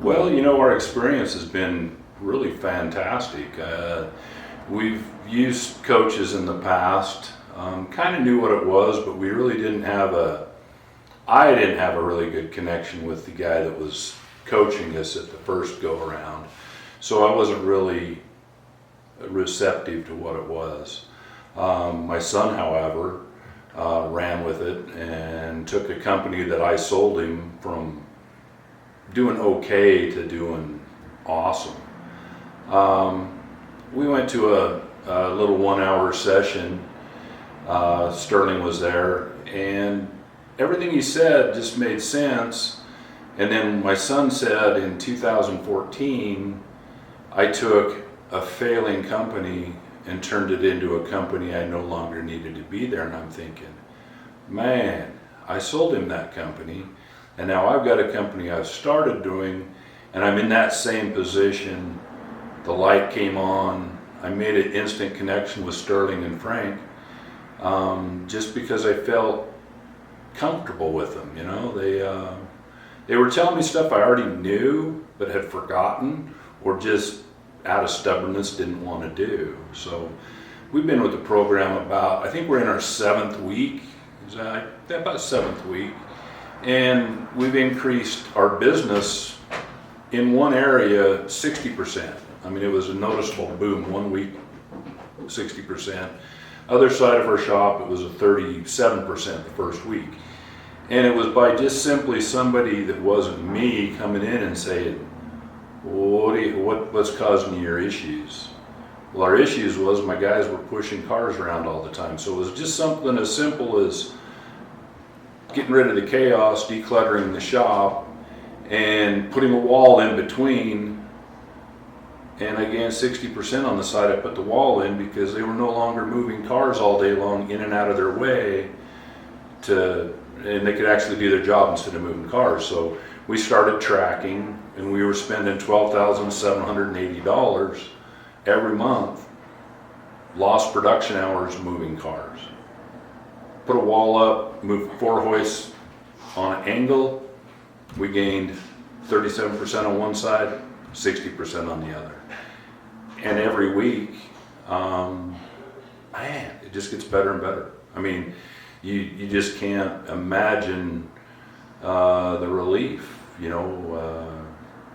Well, our experience has been really fantastic. We've used coaches in the past, kind of knew what it was, but we really I didn't have a really good connection with the guy that was coaching us at the first go around. So I wasn't really receptive to what it was. My son, however, ran with it and took a company that I sold him from doing okay to doing awesome. We went to a little 1-hour session. Sterling was there, and everything he said just made sense. And then my son said in 2014, I took a failing company and turned it into a company I no longer needed to be there. And I'm thinking, man, I sold him that company, and now I've got a company I've started doing, and I'm in that same position. The light came on. I made an instant connection with Sterling and Frank, just because I felt comfortable with them. They were telling me stuff I already knew but had forgotten, or just out of stubbornness didn't want to do. So we've been with the program I think we're in our 7th week. Is that about 7th week? And we've increased our business in one area 60%. I mean, it was a noticeable boom. 1 week, 60%. Other side of our shop, it was a 37% the first week. And it was by just simply somebody that wasn't me coming in and saying, what's causing your issues? Well, our issues was my guys were pushing cars around all the time. So it was just something as simple as getting rid of the chaos, decluttering the shop, and putting a wall in between. And I gained 60% on the side I put the wall in, because they were no longer moving cars all day long in and out of their way, and they could actually do their job instead of moving cars. So we started tracking, and we were spending $12,780 every month, lost production hours moving cars. Put a wall up, moved 4 hoists on an angle, we gained 37% on one side, 60% on the other. And every week, man, it just gets better and better. I mean, you just can't imagine the relief.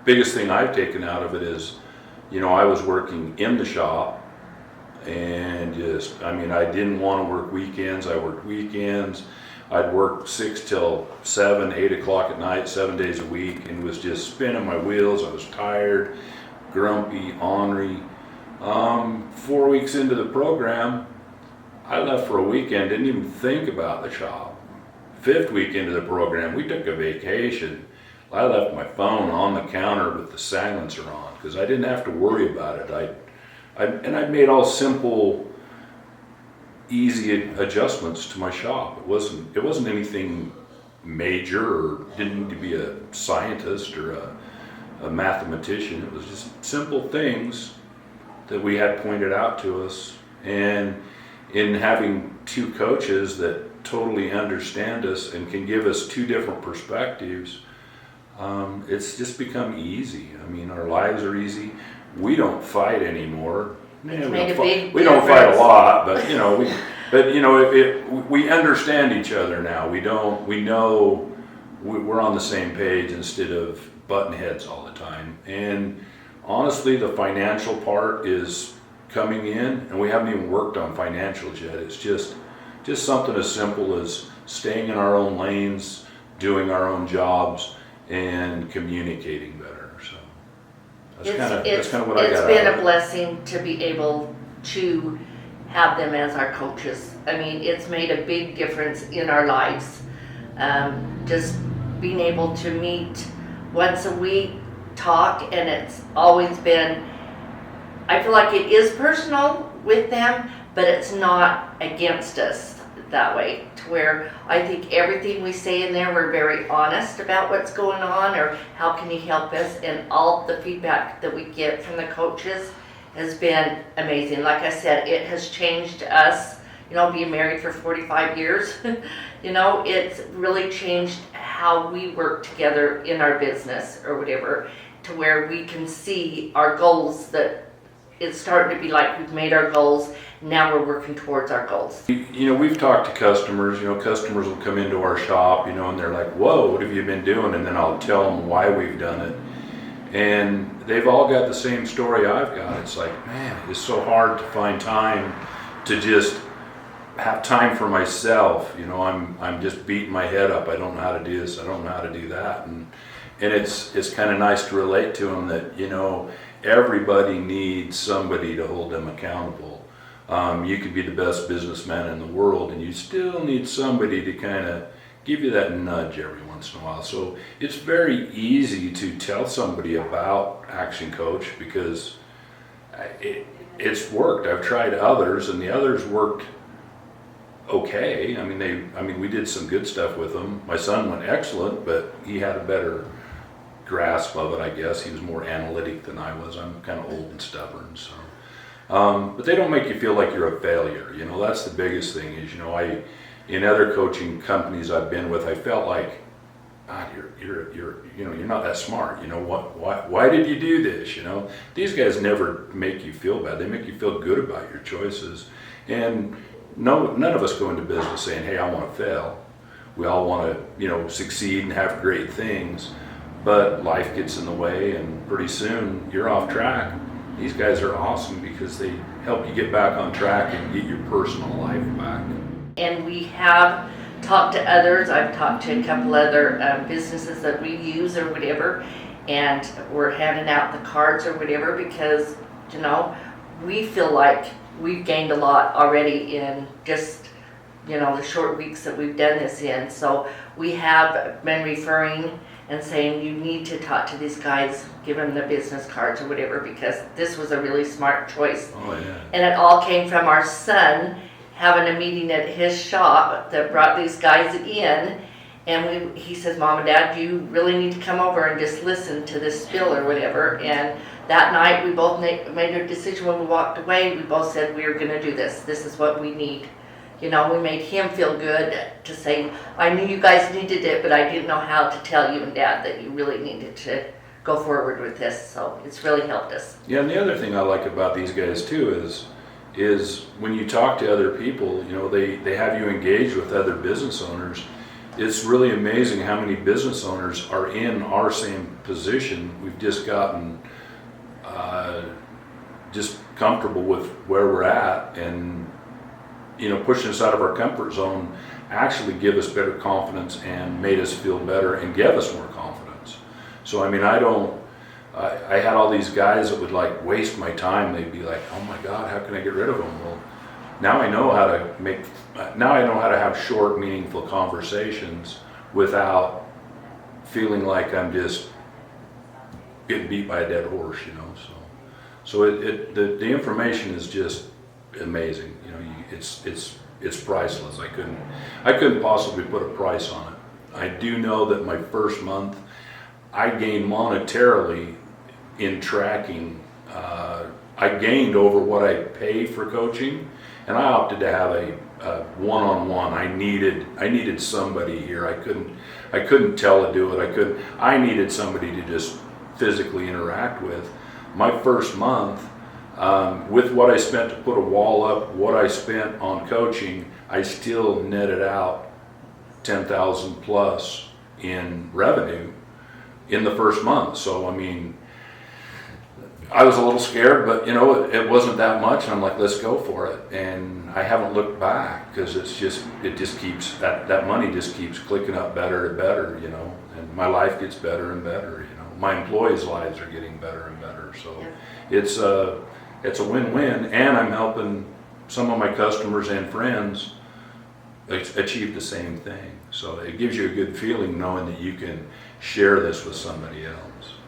Biggest thing I've taken out of it is, I was working in the shop, and I didn't want to work weekends. I worked weekends. I'd work 6 till 7, 8 o'clock at night, 7 days a week, and was just spinning my wheels. I was tired, grumpy, ornery. 4 weeks into the program, I left for a weekend, didn't even think about the shop. 5th week into the program, we took a vacation. I left my phone on the counter with the silencer on, because I didn't have to worry about it. I made all simple, easy adjustments to my shop. It wasn't anything major, or didn't need to be a scientist or a mathematician. It was just simple things that we had pointed out to us. And in having 2 coaches that totally understand us and can give us 2 different perspectives, it's just become easy. I mean, our lives are easy. We don't fight anymore. We don't fight a lot, but we understand each other now. We know we're on the same page instead of button heads all the time. And honestly, the financial part is coming in, and we haven't even worked on financials yet. It's just something as simple as staying in our own lanes, doing our own jobs, and communicating better. So that's kind of what I got. It's been a blessing to be able to have them as our coaches. I mean, it's made a big difference in our lives. Just being able to meet once a week, talk, and it's always been, I feel like it is personal with them, but it's not against us that way, to where I think everything we say in there, we're very honest about what's going on, or how can you help us, and all the feedback that we get from the coaches has been amazing. Like I said, it has changed us, being married for 45 years, it's really changed how we work together in our business or whatever, to where we can see our goals, that it's starting to be like we've made our goals, now we're working towards our goals. We've talked to customers, customers will come into our shop, and they're like, whoa, what have you been doing? And then I'll tell them why we've done it. And they've all got the same story I've got. It's like, man, it's so hard to find time to just have time for myself. I'm just beating my head up. I don't know how to do this. I don't know how to do that. And it's kind of nice to relate to them that, everybody needs somebody to hold them accountable. You could be the best businessman in the world and you still need somebody to kind of give you that nudge every once in a while. So it's very easy to tell somebody about Action Coach because it's worked. I've tried others and the others worked okay. We did some good stuff with them. My son went excellent, but he had a better grasp of it, I guess. He was more analytic than I was. I'm kind of old and stubborn, so. But they don't make you feel like you're a failure. That's the biggest thing is, in other coaching companies I've been with, I felt like, God, you're not that smart. Why did you do this? These guys never make you feel bad. They make you feel good about your choices. And none of us go into business saying, hey, I want to fail. We all want to, succeed and have great things. But life gets in the way, and pretty soon you're off track. These guys are awesome because they help you get back on track and get your personal life back. And we have talked to others. I've talked to a couple other businesses that we use or whatever, and we're handing out the cards or whatever because, we feel like we've gained a lot already in just, the short weeks that we've done this in. So we have been referring and saying, you need to talk to these guys, give them the business cards or whatever, because this was a really smart choice. Oh, yeah. And it all came from our son having a meeting at his shop that brought these guys in. And he says, Mom and Dad, you really need to come over and just listen to this spiel or whatever. And that night we both made a decision when we walked away. We both said, we are going to do this. This is what we need. We made him feel good to say, I knew you guys needed it, but I didn't know how to tell you and Dad that you really needed to go forward with this. So it's really helped us. Yeah, and the other thing I like about these guys too is when you talk to other people, they have you engaged with other business owners. It's really amazing how many business owners are in our same position. We've just gotten just comfortable with where we're at, and pushing us out of our comfort zone actually give us better confidence and made us feel better and gave us more confidence. So I had all these guys that would like waste my time. They'd be like, oh my God, how can I get rid of them? Well, now I know how to have short, meaningful conversations without feeling like I'm just getting beat by a dead horse, So the information is just amazing. It's priceless. I couldn't possibly put a price on it. I do know that my first month, I gained monetarily in tracking. I gained over what I pay for coaching, and I opted to have a one-on-one. I needed somebody here. I couldn't tell to do it. I needed somebody to just physically interact with. My first month, with what I spent to put a wall up, what I spent on coaching, I still netted out 10,000 plus in revenue in the first month. So I was a little scared, but it wasn't that much. I'm like, let's go for it. And I haven't looked back because it just keeps, that money just keeps clicking up better and better, and my life gets better and better, My employees' lives are getting better and better. So yeah. It's a win-win, and I'm helping some of my customers and friends achieve the same thing. So it gives you a good feeling knowing that you can share this with somebody else.